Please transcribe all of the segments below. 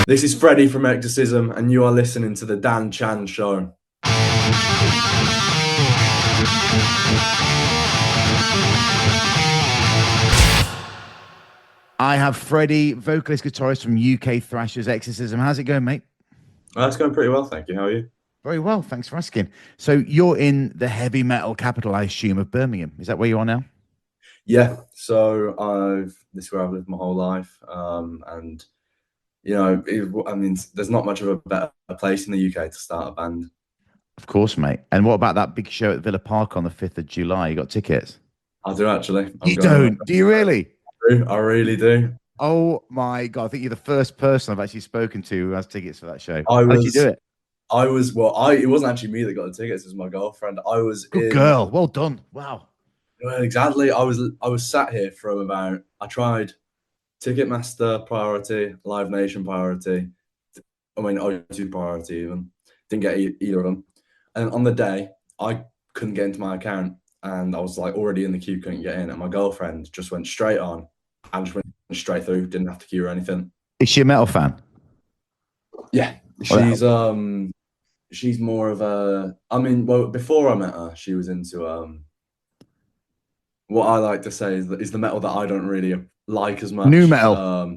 This is Freddie from Exorcism, and you are listening to The Dan Chan Show. I have Freddie, vocalist, guitarist from UK Thrashers, Exorcism. How's it going, mate? That's going pretty well, thank you. How are you? Very well, thanks for asking. So you're in the heavy metal capital, I assume, of Birmingham. Is that where you are now? Yeah, so this is where I've lived my whole life, and you know, I mean, there's not much of a better place in the UK to start a band. Of course, mate. And what about that big show at Villa Park on the 5th of July? You got tickets? I do actually. You don't? Do you really? I really do. Oh my God. I think you're the first person I've actually spoken to who has tickets for that show. How did you do it? It wasn't actually me that got the tickets, it was my girlfriend. Good girl. Well done. Wow. Well, exactly. I was sat here from about, I tried Ticketmaster priority, Live Nation priority, I mean O2 priority even. Didn't get either of them. And on the day, I couldn't get into my account and I was like already in the queue, couldn't get in. And my girlfriend just went straight on and just went straight through, didn't have to queue or anything. Is she a metal fan? Yeah. She's more of a, I mean, well, before I met her, she was into what I like to say is the metal that I don't really like as much. New metal.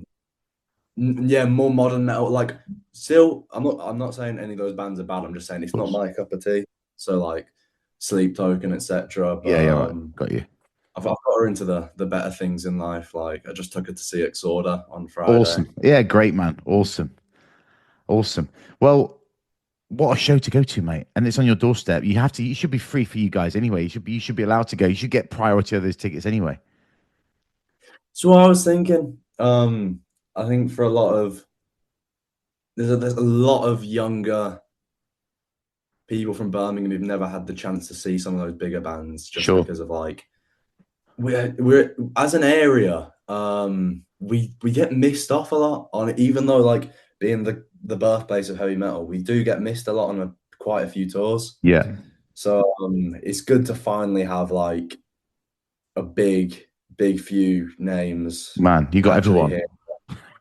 Yeah, more modern metal. Like, still, I'm not saying any of those bands are bad. I'm just saying it's not my cup of tea. So like, Sleep Token, etc. Yeah, right. Got you. I've got her into the better things in life. Like, I just took her to see Exorda on Friday. Awesome. Yeah, great, man. Awesome. Well, what a show to go to, mate. And it's on your doorstep. You should be free for you guys anyway. You should be allowed to go. You should get priority of those tickets anyway. So I was thinking, I think for a lot of there's a lot of younger people from Birmingham who've never had the chance to see some of those bigger bands just because of like we're as an area, we get missed off a lot on it, even though like being the birthplace of heavy metal, we do get missed a lot on quite a few tours. Yeah. So it's good to finally have like a big few names. Man, you got everyone. Here.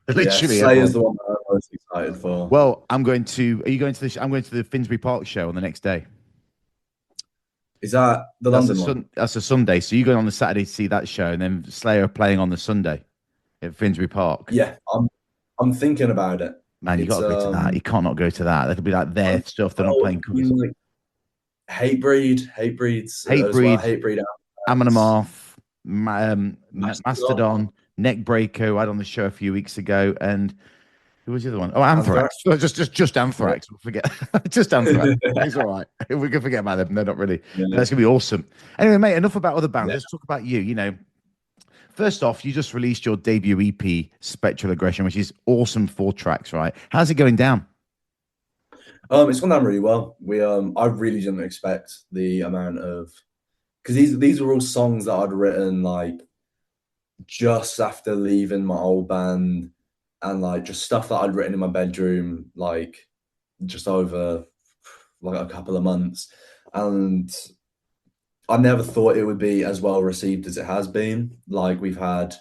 Literally, Slayer's the one that I'm most excited for. Well, are you going to the? I'm going to the Finsbury Park show on the next day. Is that the London one? That's a Sunday. So you go on the Saturday to see that show, and then Slayer are playing on the Sunday at Finsbury Park. Yeah, I'm thinking about it. Man, you got to go to that. You can't not go to that. That'll be like their stuff. They're not playing covers. Like, Hatebreed, Amon Amarth, Mastodon, Neckbreaker. I had on the show a few weeks ago, and who was the other one? Oh, Anthrax. Just Anthrax. We'll forget. Just Anthrax. It's all right. We can forget about them. They're not really. Yeah. That's gonna be awesome. Anyway, mate. Enough about other bands. Yeah. Let's talk about you. You know, first off, you just released your debut EP, Spectral Aggression, which is awesome. 4 tracks, right? How's it going down? It's gone down really well. I really didn't expect the amount of, because these were all songs that I'd written like just after leaving my old band, and like just stuff that I'd written in my bedroom, like just over like a couple of months, and I never thought it would be as well received as it has been. Like, we've had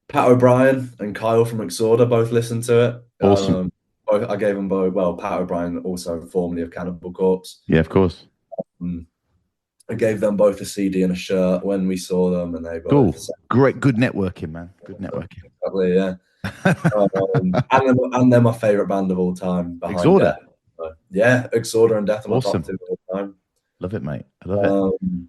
Pat O'Brien and Kyle from Exorda both listen to it. Awesome. I gave them both. Well, Pat O'Brien, also formerly of Cannibal Corpse. Yeah, of course. I gave them both a CD and a shirt when we saw them, and they both. Cool. Great, good networking, man. Good networking. Exactly, yeah. And they're my favorite band of all time. Exorda. So, yeah, Exorda and Death are my top 2 of all time. Love it, mate. I love it.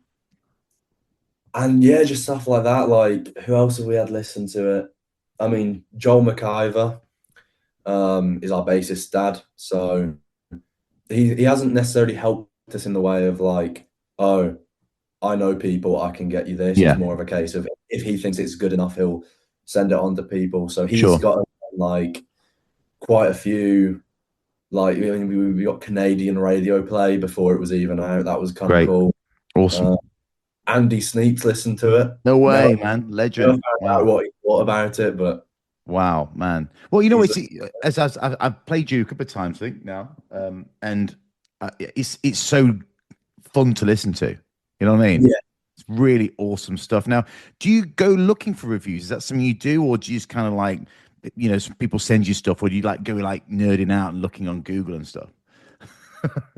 And yeah, just stuff like that. Like, who else have we had listen to it? I mean, Joel McIver is our bassist dad, so he hasn't necessarily helped us in the way of like, oh, I know people, I can get you this. Yeah. It's more of a case of if he thinks it's good enough, he'll send it on to people. So he's got like quite a few. Like, we got Canadian radio play before it was even out. That was kind of cool. Awesome. Andy Sneaks listened to it. No way, man. Legend. I don't know what he thought about it, but wow, man. Well, you know, I've played you a couple of times, I think now, and it's so fun to listen to. You know what I mean? Yeah. It's really awesome stuff. Now, do you go looking for reviews? Is that something you do, or do you just kind of like you know, some people send you stuff, or do you like go like nerding out and looking on Google and stuff?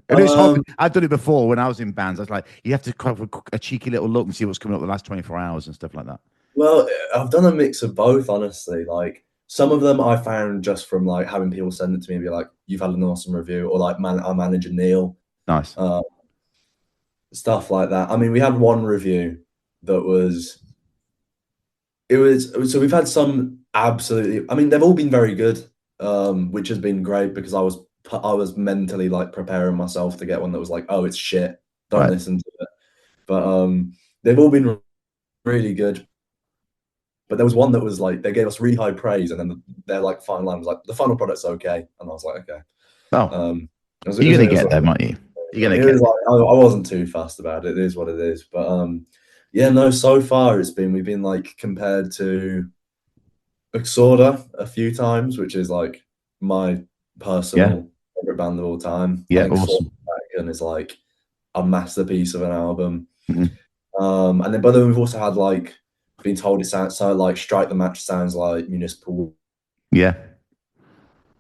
And it's hard. Um, I've done it before when I was in bands. I was like, you have to have a cheeky little look and see what's coming up the last 24 hours and stuff like that. well, I've done a mix of both, honestly. Like some of them I found just from like having people send it to me and be like, "You've had an awesome review," or like, "Man, our manager Neil," Nice. uh, stuff like that. I mean, we had one review that was it was so we've had some absolutely. I mean, they've all been very good, which has been great because I was mentally like preparing myself to get one that was like, "Oh, it's shit, don't Right. listen to it." But they've all been really good. But there was one that was like they gave us really high praise, and then their like final line was like the final product's okay, and I was like, okay. Oh, you're gonna It was get there, aren't you? You're gonna it get was like I wasn't too fussed about it. It is what it is. But yeah, no. So far, we've been like compared to Exorda a few times, which is like my there. Yeah. personal favorite band of all time. I Yeah. think Sword Awesome. is like a masterpiece of an album. Mhm. And then, but then we've also had like been told it sounds so like Strike the Match sounds like Municipal Yeah.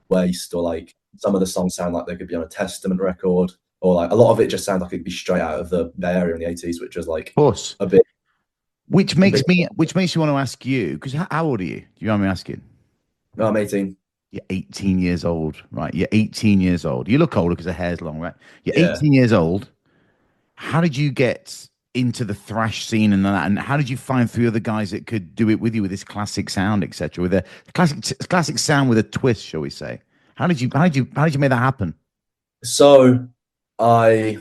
Waste, or like some of the songs sound like they could be on a Testament record, or like a lot of it just sounds like it could be straight out of the Bay Area in the 80s, which was like Of course. a bit, Which a bit. makes me, which makes you want to ask you, because how old are you? Do you mind me asking? No, I'm 18. You're 18 years old, right? You're 18 years old. You look older because the hair's long, right? You're Yeah. 18 years old. How did you get into the thrash scene and that? And how did you find three other guys that could do it with you with this classic sound, etc., with a classic sound with a twist, shall we say? How did you make that happen? So I,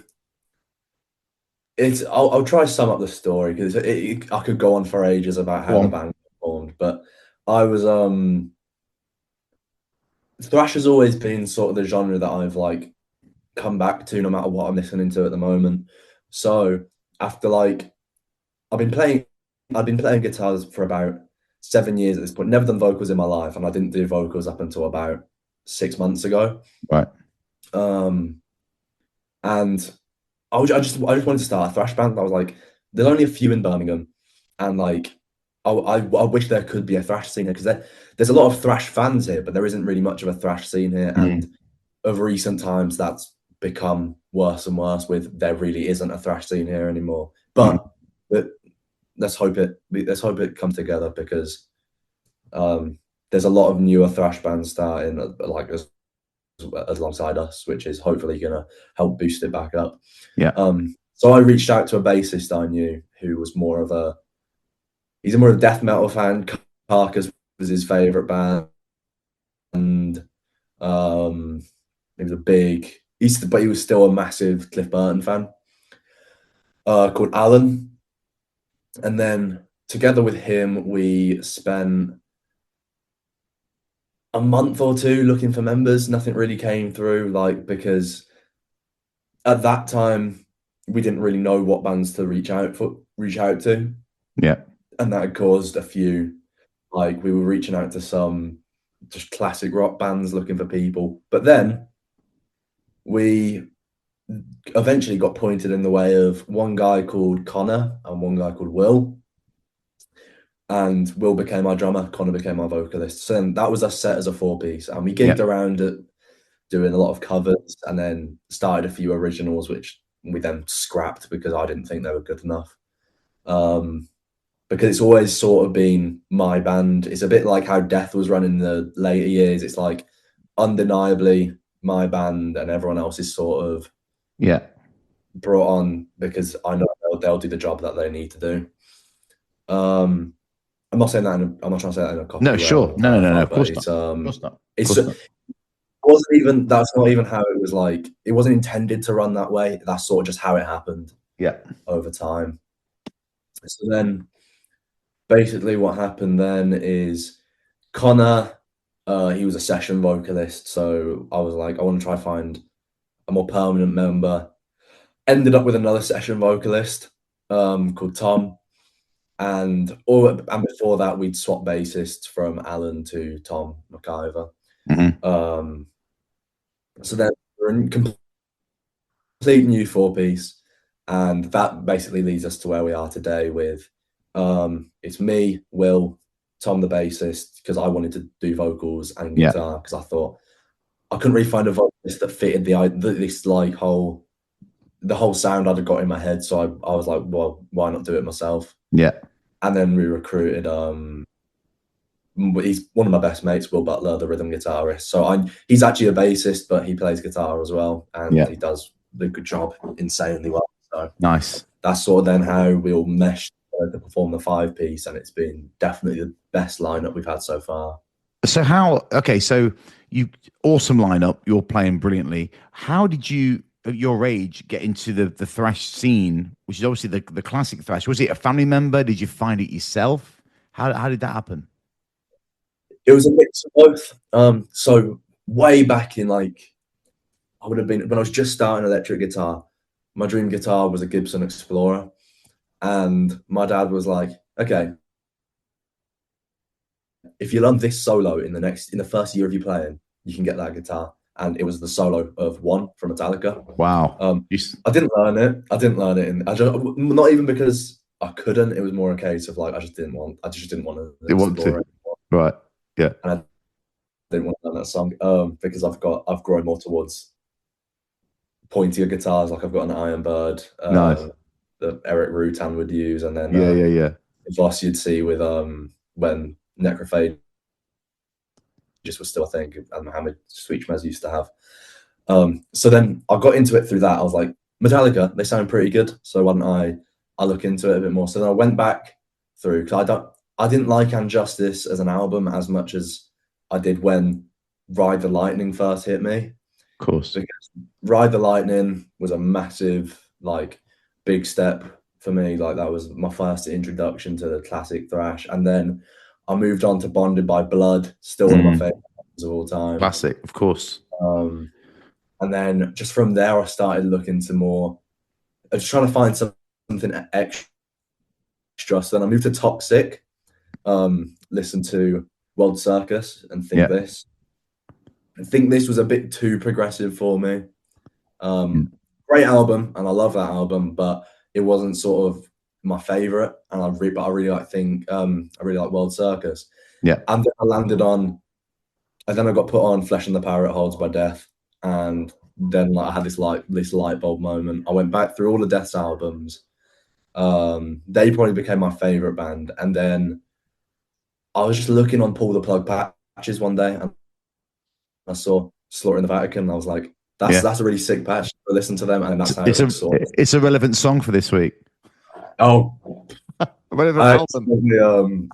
I'll try to sum up the story because I could go on for ages about Go how the on. band formed, but I was thrash has always been sort of the genre that I've like come back to no matter what I'm listening to at the moment. So after like I've been playing I've been playing guitars for about 7 years at this point. Never done vocals in my life, and I didn't do vocals up until about 6 months ago. Right. Um, and I just wanted to start a thrash band. I was like, there's only a few in Birmingham, and like I wish there could be a thrash scene here because there's a lot of thrash fans here, but there isn't really much of a thrash scene here. Mm. And of recent times, that's become worse and worse. With there really isn't a thrash scene here anymore. Mm. But let's hope it comes together because there's a lot of newer thrash bands starting like as alongside us, which is hopefully going to help boost it back up. Yeah. So I reached out to a bassist I knew who was he's a more of a death metal fan. Carcass was his favorite band, and he was a big. But he was still a massive Cliff Burton fan. Called Alan, and then together with him, we spent a month or two looking for members. Nothing really came through, like because at that time we didn't really know what bands to reach out to, Yeah. and that had caused a few. Like we were reaching out to some just classic rock bands looking for people, but then we eventually got pointed in the way of one guy called Connor and one guy called Will. And Will became our drummer, Connor became our vocalist. So then that was us set as a four-piece. And we Yeah. gigged around it, doing a lot of covers, and then started a few originals, which we then scrapped because I didn't think they were good enough. Because it's always sort of been my band. It's a bit like how Death was running in the later years. It's like undeniably my band, and everyone else is sort of Yeah. brought on because I know they'll do the job that they need to do. I'm not saying that. I'm not trying to say that in a cocky No, way sure. or No, no, no, no. whatever, Of but course not. Of course not. Of it's course not. wasn't even that's not even how it was like. It wasn't intended to run that way. That's sort of just how it happened Yeah. over time. So then, basically, what happened then is Connor. He was a session vocalist, so I was like, I want to try find a more permanent member. Ended up with another session vocalist called Tom. And before that, we'd swapped bassists from Alan to Tom McIver. Mm-hmm. So then we're in complete new four-piece, and that basically leads us to where we are today with it's me, Will, Tom, the bassist, because I wanted to do vocals and guitar, because I thought I couldn't really find a vocalist that fitted this like the whole sound I'd got in my head. So I was like, well, why not do it myself? Yeah. And then we recruited he's one of my best mates, Will Butler, the rhythm guitarist. So he's actually a bassist, but he plays guitar as well, and he does a good job, insanely well. So nice. That's sort of then how we all meshed to perform the 5-piece, and it's been definitely the best lineup we've had so far. So so you awesome lineup, you're playing brilliantly. How did you, at your age, get into the thrash scene, which is obviously the classic thrash? Was it a family member? Did you find it yourself? How did that happen? It was a mix of both. So way back in, like, I would have been when I was just starting electric guitar. My dream guitar was a Gibson Explorer, and my dad was like, "Okay, if you learn this solo in the first year of you playing, you can get that guitar." And it was the solo of One from Metallica. Wow. I didn't learn it. Not even because I couldn't. It was more a case of like I just didn't want to. Right. Yeah. And I didn't want to learn that song because I've grown more towards pointier guitars. Like I've got an Iron Bird, nice, that Eric Rutan would use, and then the Voss you'd see with when Necrophage just was still a thing, and Mohammed Sweetmez used to have. So then I got into it through that. I was like, Metallica, they sound pretty good, so why don't I look into it a bit more? So then I went back through, because I didn't like Injustice as an album as much as I did when Ride the Lightning first hit me. Of course. Because Ride the Lightning was a massive, like, big step for me. Like, that was my first introduction to the classic thrash. And then I moved on to Bonded by Blood, still one of my favorite albums of all time. Classic, of course. And then just from there, I started looking to more, I was trying to find something extra. So then I moved to Toxic, listened to World Circus and Think This. I think this was a bit too progressive for me. Great album, and I love that album, but it wasn't sort of my favorite. And I really like World Circus. Yeah. And then I landed on, and then I got put on Flesh and the Pirate Holds by Death, and then like I had this light bulb moment. I went back through all the Death's albums. They probably became my favorite band, and then I was just looking on Pull the Plug patches one day, and I saw Slaughter in the Vatican, and I was like, that's a really sick patch. I listened to them, and that's how it's a relevant song for this week. Oh, I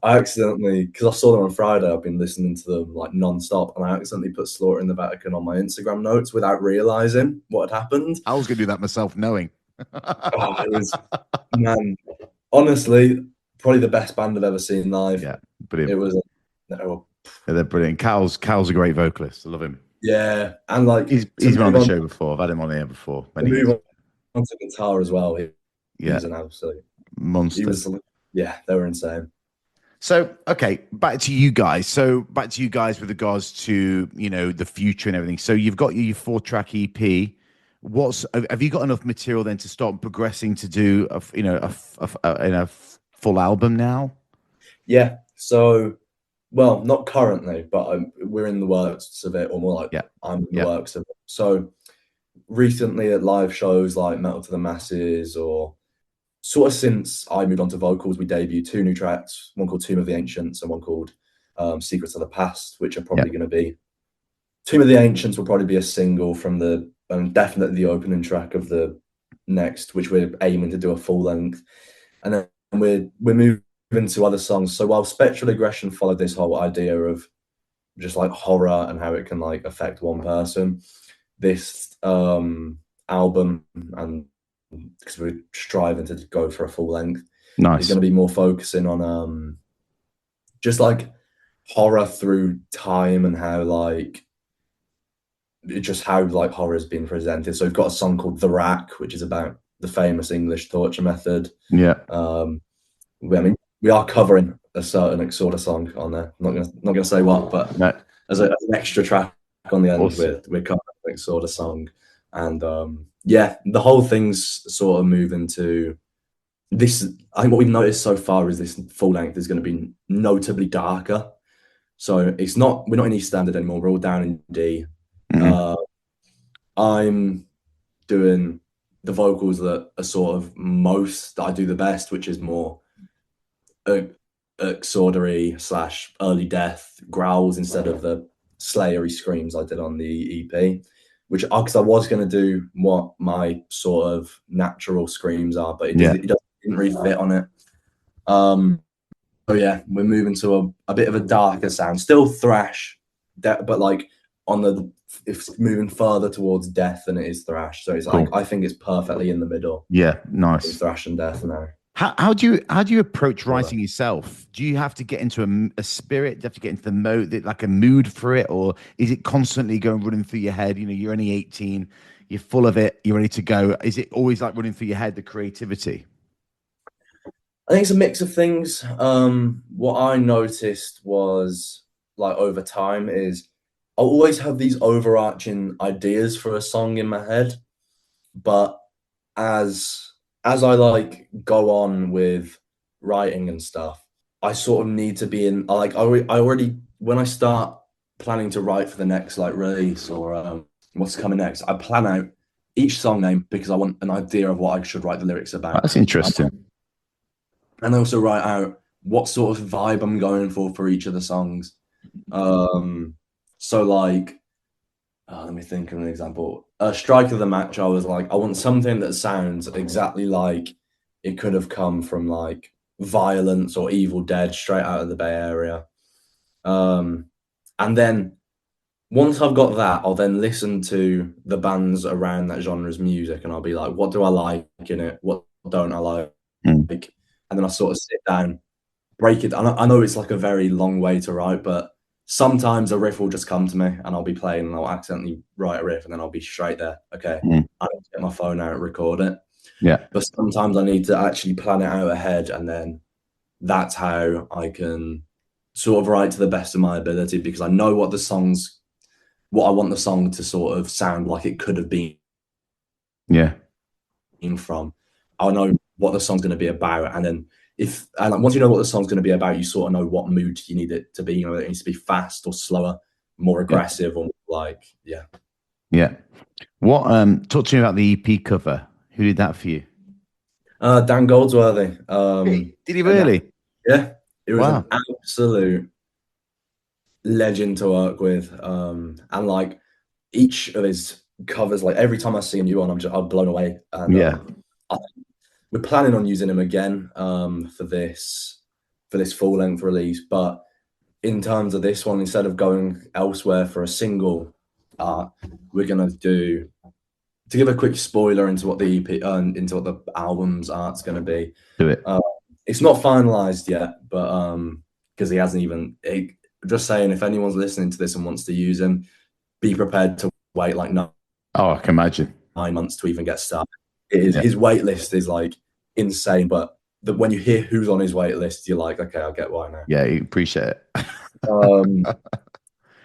accidentally, because I saw them on Friday, I've been listening to them like non-stop, and I accidentally put Slaughter in the Vatican on my Instagram notes without realizing what had happened. I was going to do that myself, knowing. It was, man, honestly, probably the best band I've ever seen live. Yeah, brilliant. It was. They're brilliant. Cal's a great vocalist. I love him. Yeah, and like he's been on the show before. I've had him on here before. Move on to guitar as well. He's an absolute monster. They were insane. So, okay, back to you guys. With regards to, the future and everything. So you've got your 4-track EP. Have you got enough material then to start progressing to do a full album now? Yeah. So, well, not currently, but we're in the works of it, or more like I'm in the works of it. So recently at live shows like Metal to the Masses, or sort of since I moved on to vocals, we debuted 2 new tracks, one called Tomb of the Ancients and one called Secrets of the Past, which are probably going to be, Tomb of the Ancients will probably be a single from definitely the opening track of the next, which we're aiming to do a full length. And then we're moving to other songs. So while Spectral Aggression followed this whole idea of just like horror and how it can like affect one person, this album, and because we're striving to go for a full length, it's going to be more focusing on just like horror through time, and how like horror has been presented. So we've got a song called The Rack, which is about the famous English torture method. We are covering a certain sort of song on there. I'm not gonna say what, but as an extra track on the end, we're covering a sort of song, and the whole thing's sort of moving to this, I think what we've noticed so far is this full length is going to be notably darker. So we're not in E standard anymore. We're all down in D. Mm-hmm. I'm doing the vocals that are sort of that I do the best, which is more exordery / early death growls instead of the slayery screams I did on the EP. Which, because I was going to do what my sort of natural screams are, but it didn't really fit on it. So yeah, we're moving to a bit of a darker sound, still thrash, but like it's moving further towards death than it is thrash. So it's like, I think it's perfectly in the middle. Yeah, nice. Thrash and death now. How do you approach writing yourself? Do you have to get into a spirit? Do you have to get into the mode, like a mood for it, or is it constantly going running through your head? You know, you're only 18, you're full of it, you're ready to go. Is it always like running through your head, the creativity? I think it's a mix of things. What I noticed was, like, over time is I always have these overarching ideas for a song in my head, but as I like go on with writing and stuff, I sort of need to be in, like, I already, when I start planning to write for the next like release or what's coming next, I plan out each song name because I want an idea of what I should write the lyrics about. That's interesting. And I also write out what sort of vibe I'm going for each of the songs. So like, let me think of an example. Strike of the Match, I was like, I want something that sounds exactly like it could have come from like Violence or Evil Dead, straight out of the Bay Area. And then once I've got that, I'll then listen to the bands around that genre's music, and I'll be like, what do I like in it? What don't I like? And then I sort of sit down, break it. I know it's like a very long way to write, but sometimes a riff will just come to me and I'll be playing and I'll accidentally write a riff and then I'll be straight there. Okay, I need to get my phone out and record it. Yeah. But sometimes I need to actually plan it out ahead, and then that's how I can sort of write to the best of my ability, because I know what I want the song to sort of sound like it could have been. Yeah. From. I know what the song's going to be about, and then once you know what the song's going to be about, you sort of know what mood you need it to be. You know, it needs to be fast or slower, more aggressive, or like, yeah. What talk to me about the EP cover? Who did that for you? Dan Goldsworthy. Did he really? Yeah, it was an absolute legend to work with. And like each of his covers, like every time I see a new one, I'm blown away. And we're planning on using him again for this full length release, but in terms of this one, instead of going elsewhere for a single, we're gonna to give a quick spoiler into what the EP into what the album's art's gonna be. Do it. It's not finalized yet, but because he hasn't even. Just saying, if anyone's listening to this and wants to use him, be prepared to wait like no. Oh, I can imagine 9 months to even get started. His wait list is like insane, but when you hear who's on his wait list, you're like, okay, I'll get why now. Yeah, you appreciate it.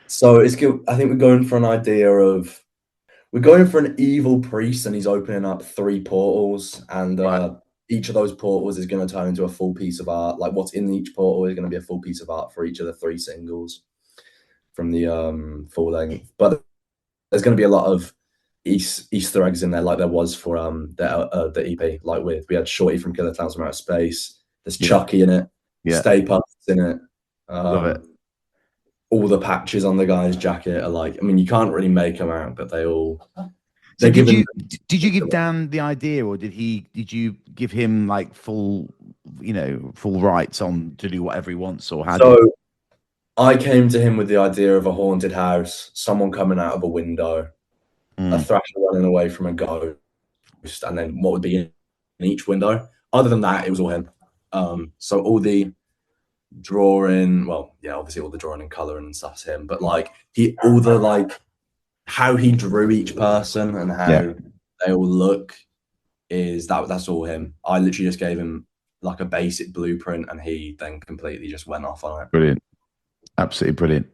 So it's good. I think we're going for an evil priest, and he's opening up 3 portals, and each of those portals is going to turn into a full piece of art. Like what's in each portal is going to be a full piece of art for each of the 3 singles from the full length. But there's going to be a lot of Easter eggs in there, like there was for the EP. Like we had Shorty from Killer Clowns from Outer Space. There's Chucky in it. Stay Puft in it. Love it. All the patches on the guy's jacket are like, I mean, you can't really make them out, but they all. So did you give Dan the idea, or did you give him like full rights on to do whatever he wants, or how? So I came to him with the idea of a haunted house, someone coming out of a window, a thrasher running away from a ghost, and then what would be in each window. Other than that, it was all him. So all the drawing, obviously all the drawing and coloring and stuff's him, but like how he drew each person and how they all look that's all him. I literally just gave him like a basic blueprint, and he then completely just went off on it. Brilliant, absolutely brilliant.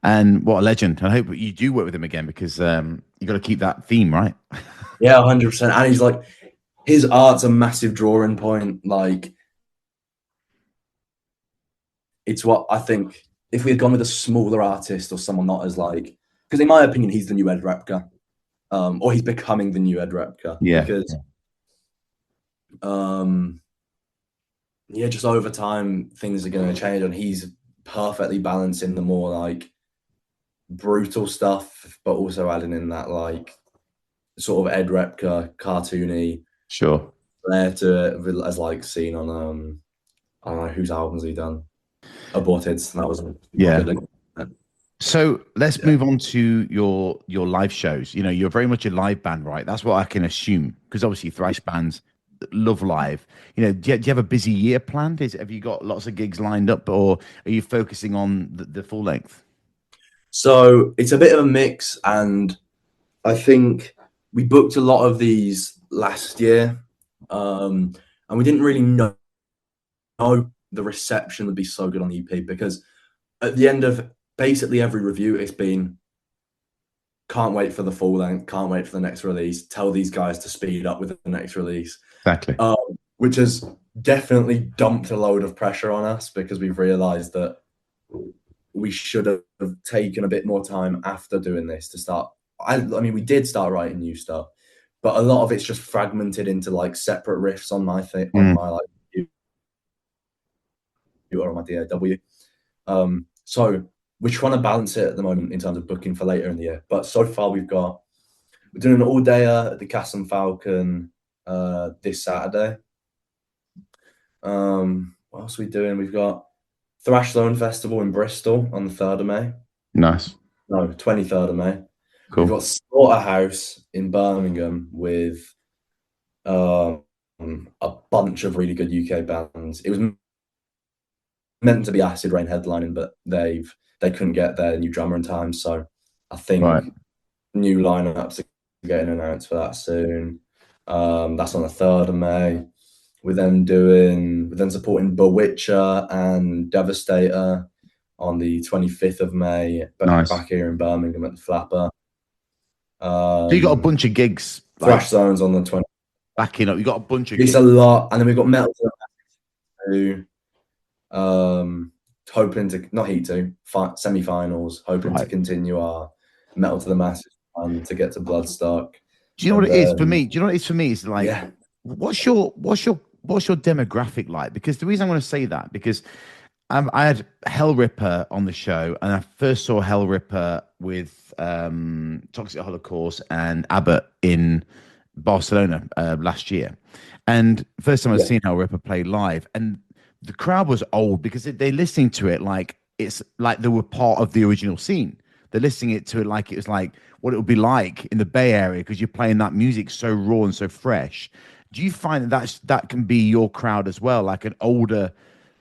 And what a legend. I hope you do work with him again, because you got to keep that theme, right? Yeah, 100%. And he's like, his art's a massive drawing point. Like, it's what I think if we had gone with a smaller artist or someone not as like, because in my opinion, he's the new Ed Repka, or he's becoming the new Ed Repka. Yeah. Because, yeah, just over time, things are going to change, and he's perfectly balancing the more like brutal stuff, but also adding in that like sort of Ed Repka cartoony Sure flair to it, as like seen on I don't know whose albums he done. Aborted. That was good. So let's move on to your live shows. You know, you're very much a live band, right? That's what I can assume, because obviously thrash bands love live. You know, do you have a busy year planned? Have you got lots of gigs lined up, or are you focusing on the full length? So it's a bit of a mix, and I think we booked a lot of these last year, and we didn't really know the reception would be so good on the EP, because at the end of basically every review, it's been, can't wait for the full length, can't wait for the next release, tell these guys to speed up with the next release. Exactly. Which has definitely dumped a load of pressure on us, because we've realized that we should have taken a bit more time after doing this to start. I mean, we did start writing new stuff, but a lot of it's just fragmented into like separate riffs on my thing, on my like or on my DAW. So we're trying to balance it at the moment in terms of booking for later in the year. But so far we're doing an all-dayer at the Cass and Falcon this Saturday. What else are we doing? We've got Thrash Zone Festival in Bristol on the 3rd of May. Nice. No, 23rd of May. Cool. We've got Slaughterhouse in Birmingham with a bunch of really good UK bands. It was meant to be Acid Rain headlining, but they couldn't get their new drummer in time. So I think new lineups are getting announced for that soon. That's on the 3rd of May. We're then supporting Bewitcher and Devastator on the 25th of May. Back here in Birmingham at the Flapper. So you got a bunch of gigs. Thrash Zones on the 20th. Backing up, you got a bunch of gigs. It's a lot, and then we've got Metal to hoping to not Heat 2 semi-finals, hoping to continue our Metal to the Masses and to get to Bloodstock. Do you know what it is for me? Do you know what it is for me? It's like, what's your demographic like? Because the reason I'm going to say that, because I had Hell Ripper on the show, and I first saw Hell Ripper with Toxic Holocaust and Abbott in Barcelona last year. And first time I've seen Hell Ripper play live, and the crowd was old because they're listening to it like it's like they were part of the original scene. They're listening to it like it was like what it would be like in the Bay Area, because you're playing that music so raw and so fresh. Do you find that can be your crowd as well, like an older,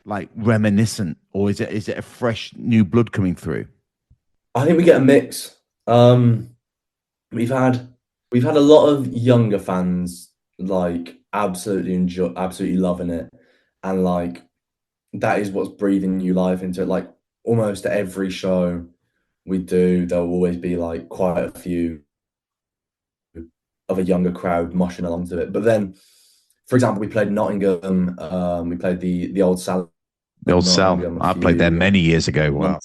like reminiscent, or is it a fresh new blood coming through? I think we get a mix. We've had a lot of younger fans like absolutely loving it, and like that is what's breathing new life into it. Like almost every show we do, there'll always be like quite a few of a younger crowd moshing along to it. But then, for example, we played Nottingham. We played the Old Sal. The Old Sal. I played there many years ago. Wow.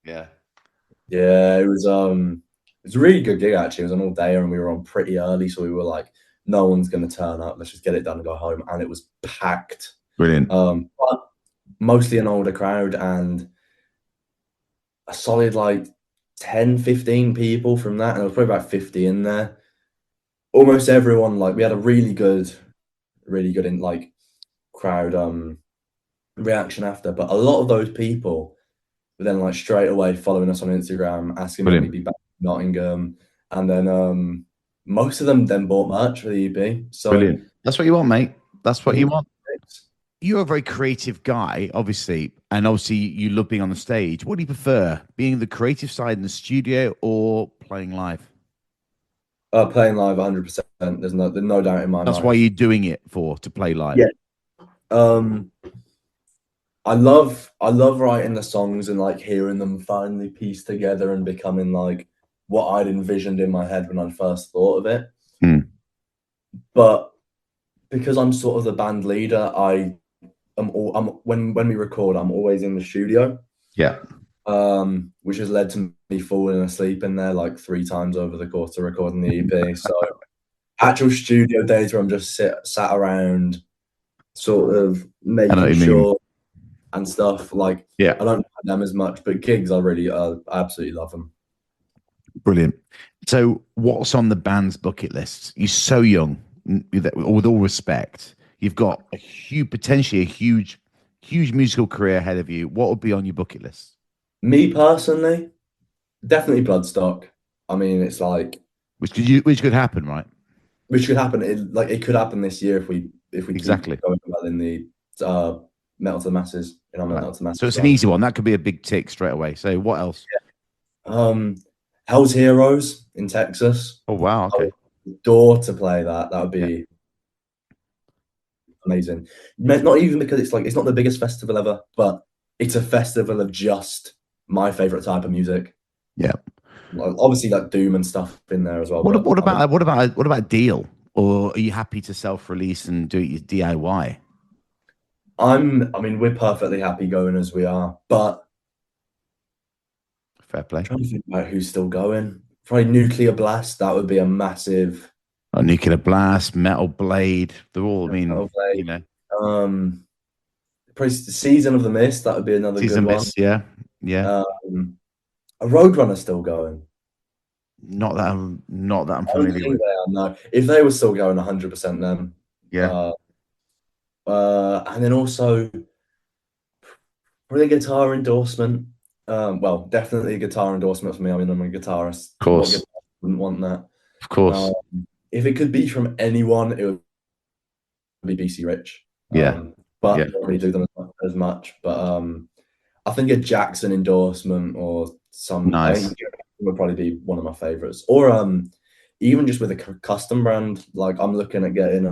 Yeah. It was a really good gig actually. It was an all dayer, and we were on pretty early, so we were like, no one's gonna turn up. Let's just get it done and go home. And it was packed. Brilliant. But mostly an older crowd, and a solid like 10, 15 people from that, and there was probably about 50 in there. Almost everyone, like, we had a really good in like crowd reaction after, but a lot of those people were then like straight away following us on Instagram, asking when we'd be back in Nottingham, and then most of them then bought merch for the EP. So brilliant. That's what you want, mate. That's what you want. You're a very creative guy, obviously, and obviously you love being on the stage. What do you prefer, being the creative side in the studio or playing live? Playing live 100%. There's no doubt in my mind. That's why you're doing it, to play live. Yeah. I love writing the songs and like hearing them finally pieced together and becoming like what I'd envisioned in my head when I first thought of it. But because I'm sort of the band leader, I'm when we record, I'm always in the studio. Yeah. Which has led to me falling asleep in there like 3 times over the course of recording the EP. So actual studio days where I'm just sat around, sort of I know what making you mean. sure and stuff. Like Yeah. I don't like them as much, but gigs I absolutely love them. Brilliant. So, what's on the band's bucket list? You're so young, with all respect. You've got potentially a huge musical career ahead of you. What would be on your bucket list? Me personally, definitely Bloodstock. I mean, it's like Which could happen, right? which could happen. It could happen this year if we keep Exactly. going well in the Metal to the Masses. You know, Right. Metal to the So Masses. it's an easy one. That could be a big tick straight away. So what else? Hell's Heroes in Texas. Oh wow. I Okay. would adore to play that. That would Yeah. be amazing. Not even because it's not the biggest festival ever, but it's a festival of just my favorite type of music. Yeah. Obviously, like Doom and stuff in there as well. But What about a deal? Or are you happy to self-release and do it DIY? I mean, we're perfectly happy going as we are, but Fair play. I'm trying to think about who's still going. Probably Nuclear Blast. That would be a massive. Nuclear Blast, Metal Blade. They're all. I mean, you know, Um, probably Season of the Mist. That would be another good Season one. Miss. Yeah. Yeah. A Roadrunner still going. Not that I'm I don't familiar think with. they are. No, if they were still going, 100% then. Yeah. And then also probably a guitar endorsement. Well, definitely a guitar endorsement for me. I mean, I'm a guitarist. Of What course. guitarist wouldn't want that? Of course. If it could be from anyone, it would be BC Rich. Yeah. But Yeah. I don't really do them as much. But I think a Jackson endorsement or I Nice. think would probably be one of my favorites. Or even just with a custom brand, like I'm looking at getting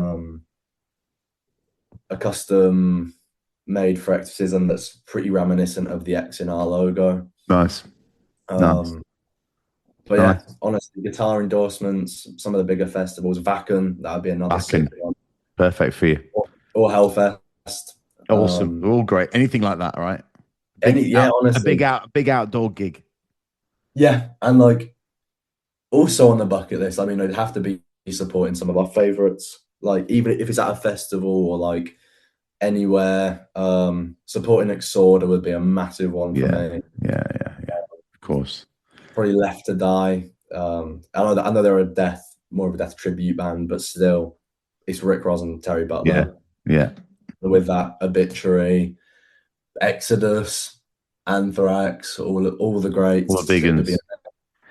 a custom made for Exorcism that's pretty reminiscent of the X in our logo. Nice. Nice. But Nice. yeah, honestly, guitar endorsements, some of the bigger festivals, Vacken, that would be another sick one. Perfect for you. Or Hellfest. Awesome. They're all great. Anything like that, right? Honestly. A big outdoor gig. Yeah, and like also on the bucket list, I mean, it'd have to be supporting some of our favorites. Like even if it's at a festival or like anywhere, supporting Exorda would be a massive one for me. Yeah. Of course. Probably Left to Die. I know they're more of a death tribute band, but still, it's Rick Ross and Terry Butler. Yeah. With that, Obituary, Exodus, Anthrax, all the greats. All the big ones.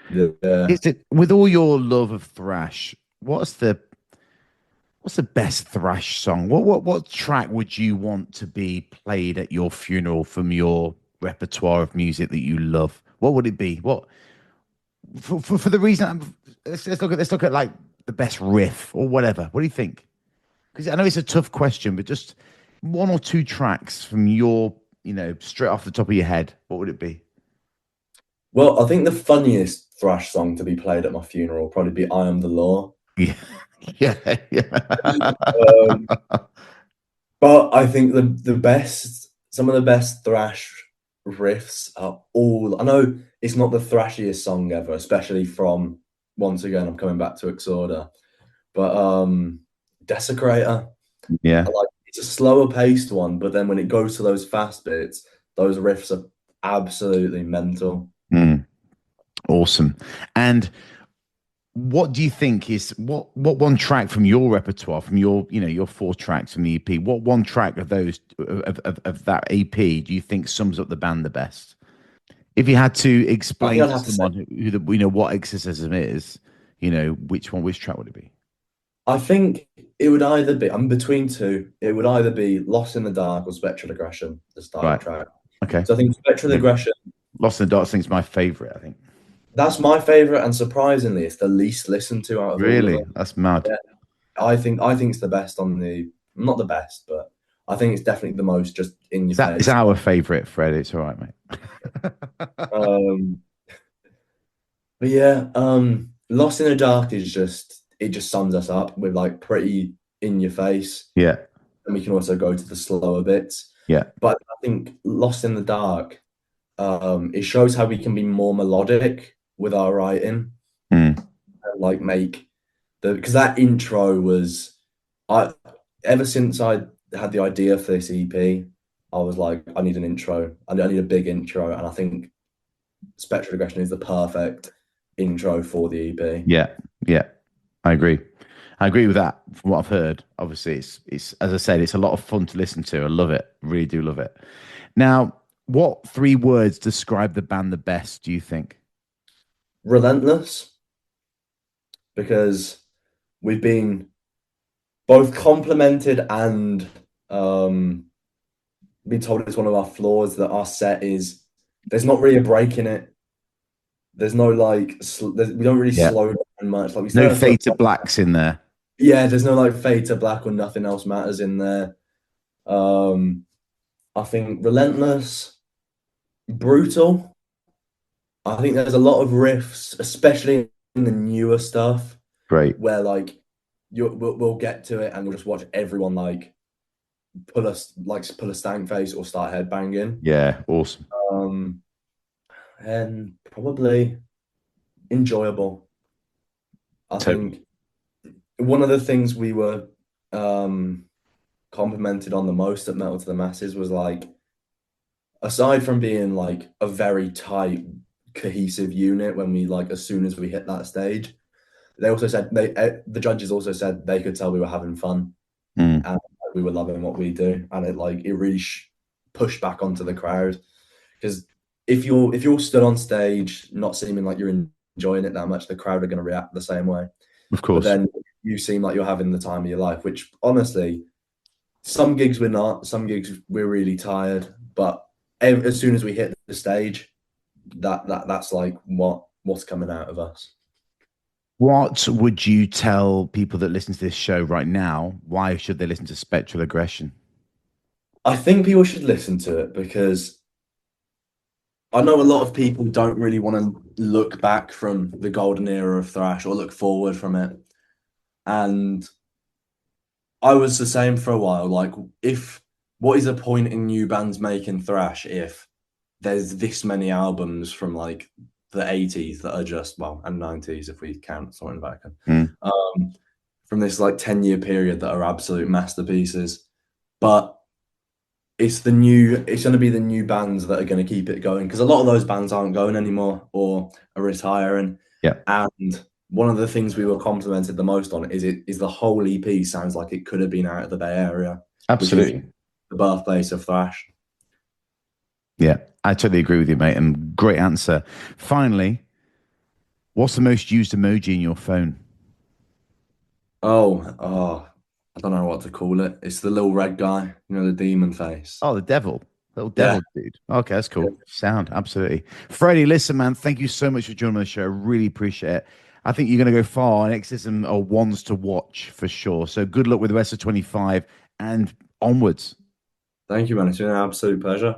Yeah. With all your love of thrash, what's the best thrash song? What track would you want to be played at your funeral from your repertoire of music that you love? What would it be? What for the reason? Let's look at like the best riff or whatever. What do you think? Because I know it's a tough question, but just one or two tracks from your, straight off the top of your head, what would it be? Well, I think the funniest thrash song to be played at my funeral will probably be "I Am the Law." Yeah, yeah. But I think some of the best thrash riffs are all. I know it's not the thrashiest song ever, especially from, once again, I'm coming back to Exorda, but Desecrator. Yeah. It's a slower paced one, but then when it goes to those fast bits, those riffs are absolutely mental. Awesome. And what do you think is what one track from your repertoire, from your 4 tracks from the EP, what one track of those of that EP do you think sums up the band the best? If you had to explain to someone who what Exorcism is, which track would it be? I think it would either be, I'm between two. It would either be Lost in the Dark or Spectral Aggression, the start track. Okay. So I think Spectral Aggression. Lost in the Dark thing's my favorite, I think. That's my favorite, and surprisingly, it's the least listened to out of all of them. That's mad. Yeah. I think it's the best not the best, but I think it's definitely the most just in your face. It's our favorite, Fred. It's all right, mate. But yeah, Lost in the Dark is just, it just sums us up with like pretty in your face, Yeah. and we can also go to the slower bits. Yeah. But I think Lost in the Dark, it shows how we can be more melodic with our writing Mm. and like make because that intro was I ever since I had the idea for this EP, I was like, I need an intro. I need a big intro, and I think Spectral Aggression is the perfect intro for the EP. Yeah. Yeah. I agree. I agree with that. From what I've heard, obviously, it's as I said, it's a lot of fun to listen to. I love it. Really do love it. Now, what three words describe the band the best? Do you think? Relentless, because we've been both complimented and been told it's one of our flaws that our set is there's not really a break in it. There's no like we don't really slow down much. Like we no fade to blacks in there. Yeah, there's no like fade to black or nothing else matters in there. I think relentless, brutal. I think there's a lot of riffs, especially in the newer stuff. Great. Where like we'll get to it and we'll just watch everyone like pull a stank face or start headbanging. Yeah, awesome. And probably enjoyable. I think one of the things we were complimented on the most at Metal to the Masses was like, aside from being like a very tight, cohesive unit when we like as soon as we hit that stage, they also said the judges also said they could tell we were having fun and we were loving what we do, and it really pushed back onto the crowd, because if you're stood on stage not seeming like you're enjoying it that much, the crowd are going to react the same way. Of course. But then you seem like you're having the time of your life, which honestly, some gigs we're not, some gigs we're really tired, but as soon as we hit the stage, that's like what's coming out of us. What would you tell people that listen to this show right now? Why should they listen to Spectral Aggression? I think people should listen to it because I know a lot of people don't really want to look back from the golden era of thrash or look forward from it. And I was the same for a while. Like, what is the point in new bands making thrash if there's this many albums from like the 80s that are just, and 90s if we count something back, from this like 10-year period that are absolute masterpieces. But it's going to be the new bands that are going to keep it going, because a lot of those bands aren't going anymore or are retiring. Yeah. And one of the things we were complimented the most on is the whole EP sounds like it could have been out of the Bay Area. Absolutely. The birthplace of thrash. Yeah, I totally agree with you, mate. And great answer. Finally, what's the most used emoji in your phone? Oh, I don't know what to call it. It's the little red guy, the demon face. Oh, the devil. Little devil dude. Okay, that's cool. Sound, absolutely. Freddie, listen, man, thank you so much for joining the show. I really appreciate it. I think you're going to go far, and Exorcism are ones to watch for sure. So good luck with the rest of 25 and onwards. Thank you, man. It's been an absolute pleasure.